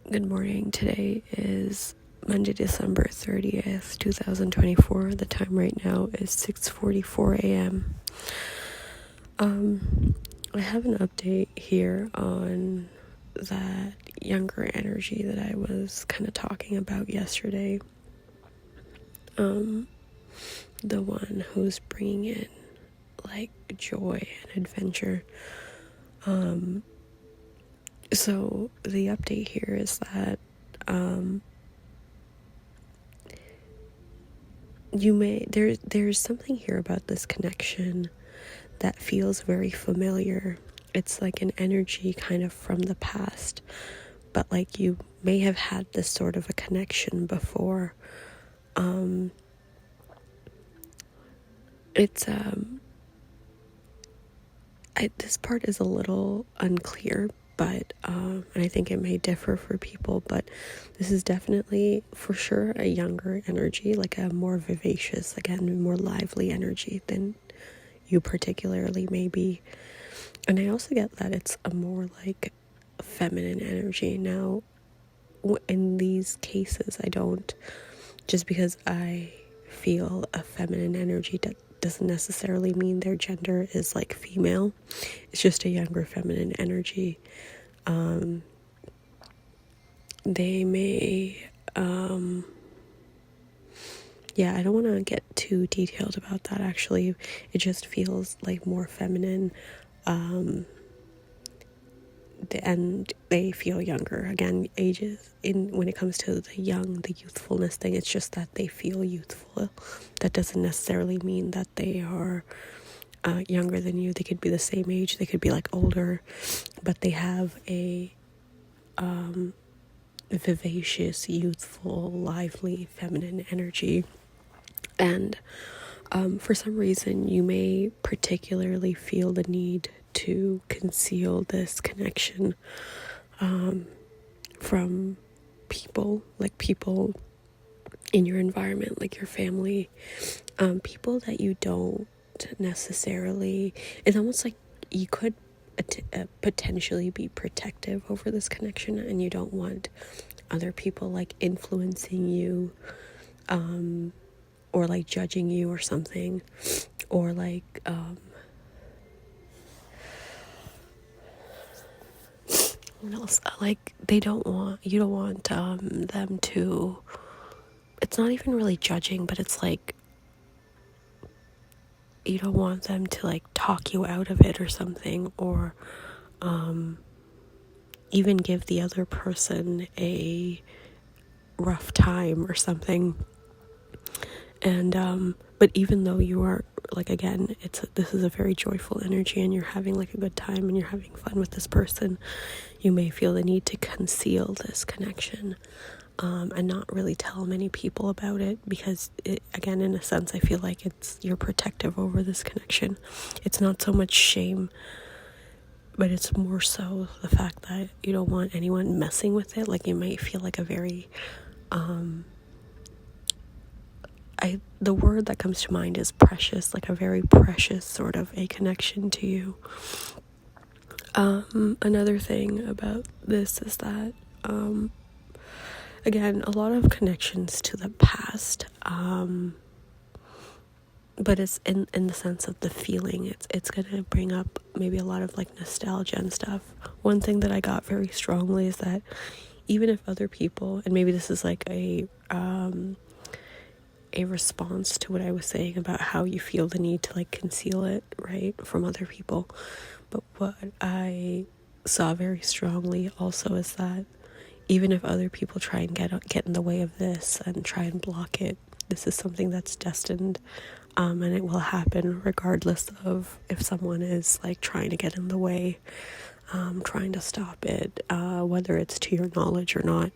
Good morning. Today is Monday, December 30th, 2024. The time right now is 6:44 a.m. I have an update here on that younger energy that I was kind of talking about yesterday. The one who's bringing in like joy and adventure. So the update here is that there's something here about this connection that feels very familiar. It's like an energy kind of from the past, but like you may have had this sort of a connection before. This part is a little unclear, but and I think it may differ for people, but this is definitely for sure a younger energy, like a more vivacious, again, more lively energy than you particularly may be. And I also get that it's a more like feminine energy. Now, in these cases, I don't, just because I feel a feminine energy doesn't necessarily mean their gender is like female. It's just a younger feminine energy. They may, I don't want to get too detailed about that actually. It just feels like more feminine. And they feel younger. Again, ages when it comes to the youthfulness thing, it's just that they feel youthful. That doesn't necessarily mean that they are younger than you. They could be the same age, they could be like older, but they have a vivacious, youthful, lively, feminine energy. And for some reason, you may particularly feel the need to conceal this connection from people, like people in your environment, like your family, people that you don't necessarily, it's almost like you could potentially be protective over this connection, and you don't want other people like influencing you or like judging you or something, or like what else, like you don't want them to, it's not even really judging, but it's like you don't want them to like talk you out of it or something, or even give the other person a rough time or something. And but even though you are like, again, this is a very joyful energy and you're having like a good time and you're having fun with this person, you may feel the need to conceal this connection and not really tell many people about it, because again, in a sense, I feel like you're protective over this connection. It's not so much shame, but it's more so the fact that you don't want anyone messing with it. Like you might feel like a very the word that comes to mind is precious, like a very precious sort of a connection to you. Another thing about this is that again, a lot of connections to the past, but it's in the sense of the feeling. It's gonna bring up maybe a lot of like nostalgia and stuff. One thing that I got very strongly is that even if other people, and maybe this is like a response to what I was saying about how you feel the need to like conceal it, right, from other people, but what I saw very strongly also is that even if other people try and get in the way of this and try and block it, this is something that's destined, and it will happen regardless of if someone is like trying to get in the way, trying to stop it, whether it's to your knowledge or not.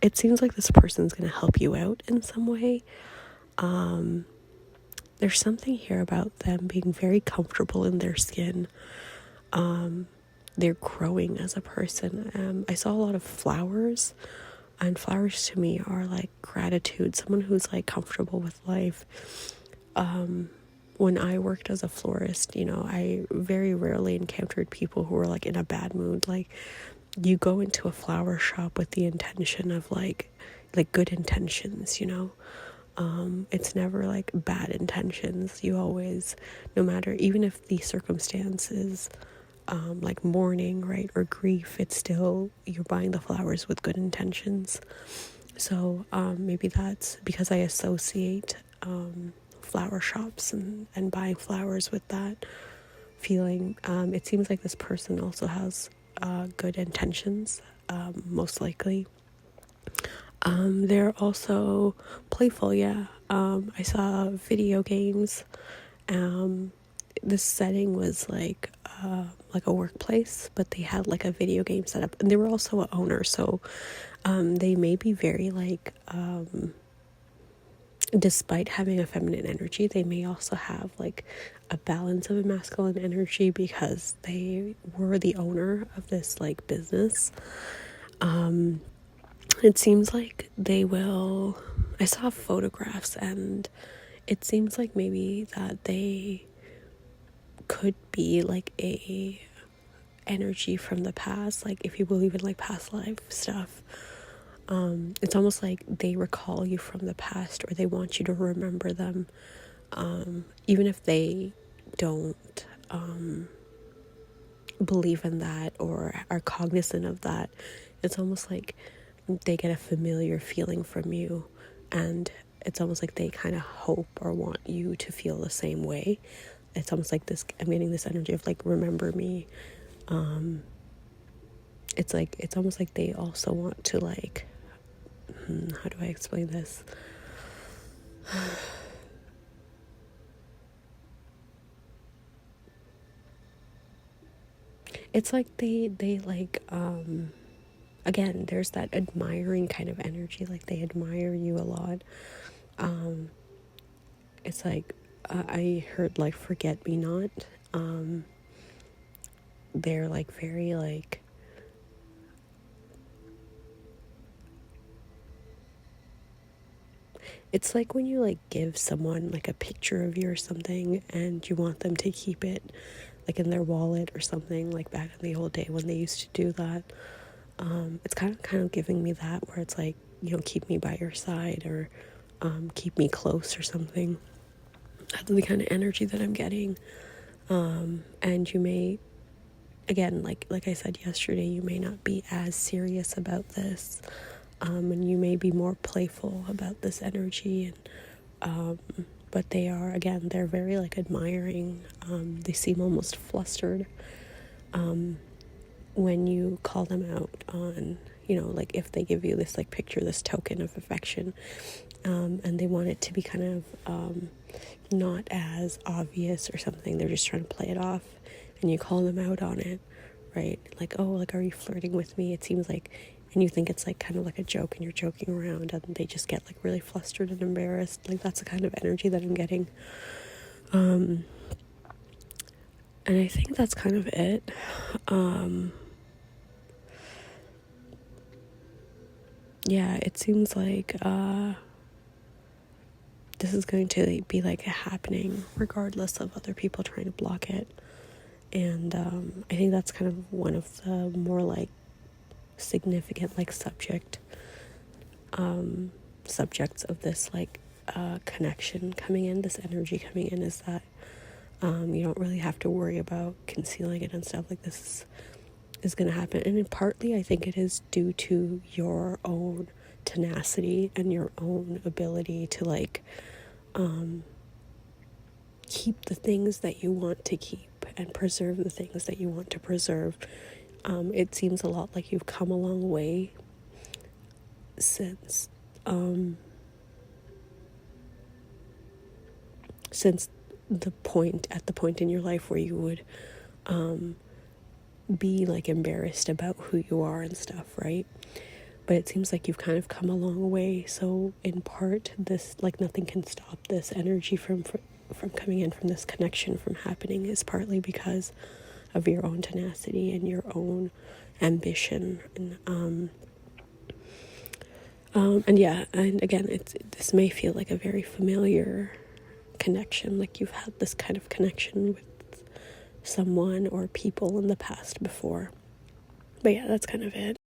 It seems like this person's going to help you out in some way. There's something here about them being very comfortable in their skin. They're growing as a person. I saw a lot of flowers, and flowers to me are like gratitude. Someone who's like comfortable with life, when I worked as a florist, you know, I very rarely encountered people who were like in a bad mood. Like, you go into a flower shop with the intention of like good intentions, you know. It's never like bad intentions. You always, no matter, even if the circumstances, like mourning, right, or grief, it's still, you're buying the flowers with good intentions. So maybe that's because I associate flower shops and buying flowers with that feeling. It seems like this person also has good intentions, most likely. They're also playful, yeah. I saw video games. This setting was like a workplace, but they had like a video game set up, and they were also an owner, so they may be very like, despite having a feminine energy, they may also have like a balance of a masculine energy because they were the owner of this like business. It seems like they will, I saw photographs, and it seems like maybe that they could be like a energy from the past, like if you believe in like past life stuff. It's almost like they recall you from the past, or they want you to remember them, even if they don't believe in that or are cognizant of that. It's almost like they get a familiar feeling from you, and it's almost like they kind of hope or want you to feel the same way. It's almost like this, I'm getting this energy of like, remember me. It's like, it's almost like they also want to like, how do I explain this? It's like they like, again, there's that admiring kind of energy, like they admire you a lot. It's like, I heard like forget me not. They're like very like, it's like when you like give someone like a picture of you or something, and you want them to keep it like in their wallet or something, like back in the old day when they used to do that. It's kind of giving me that, where it's like, you know, keep me by your side, or keep me close or something. That's the kind of energy that I'm getting. And you may, again, like I said yesterday, you may not be as serious about this, and you may be more playful about this energy, and but they are, again, they're very like admiring. They seem almost flustered when you call them out on, you know, like if they give you this like picture, this token of affection, and they want it to be kind of not as obvious or something. They're just trying to play it off, and you call them out on it, right? Like, oh, like, are you flirting with me? It seems like, and you think it's like kind of like a joke, and you're joking around, and they just get like really flustered and embarrassed. Like, that's the kind of energy that I'm getting. And I think that's kind of it. Yeah, it seems like this is going to be like happening regardless of other people trying to block it. And I think that's kind of one of the more like significant like subjects of this like connection coming in, this energy coming in, is that you don't really have to worry about concealing it and stuff. Like, this is going to happen, and partly I think it is due to your own tenacity and your own ability to like keep the things that you want to keep and preserve the things that you want to preserve. It seems a lot like you've come a long way since the point in your life where you would be like embarrassed about who you are and stuff, right? But it seems like you've kind of come a long way. So in part, this, like, nothing can stop this energy from coming in, from this connection from happening, is partly because of your own tenacity and your own ambition. And yeah, and again, this may feel like a very familiar connection, like you've had this kind of connection with someone or people in the past before. But yeah, that's kind of it.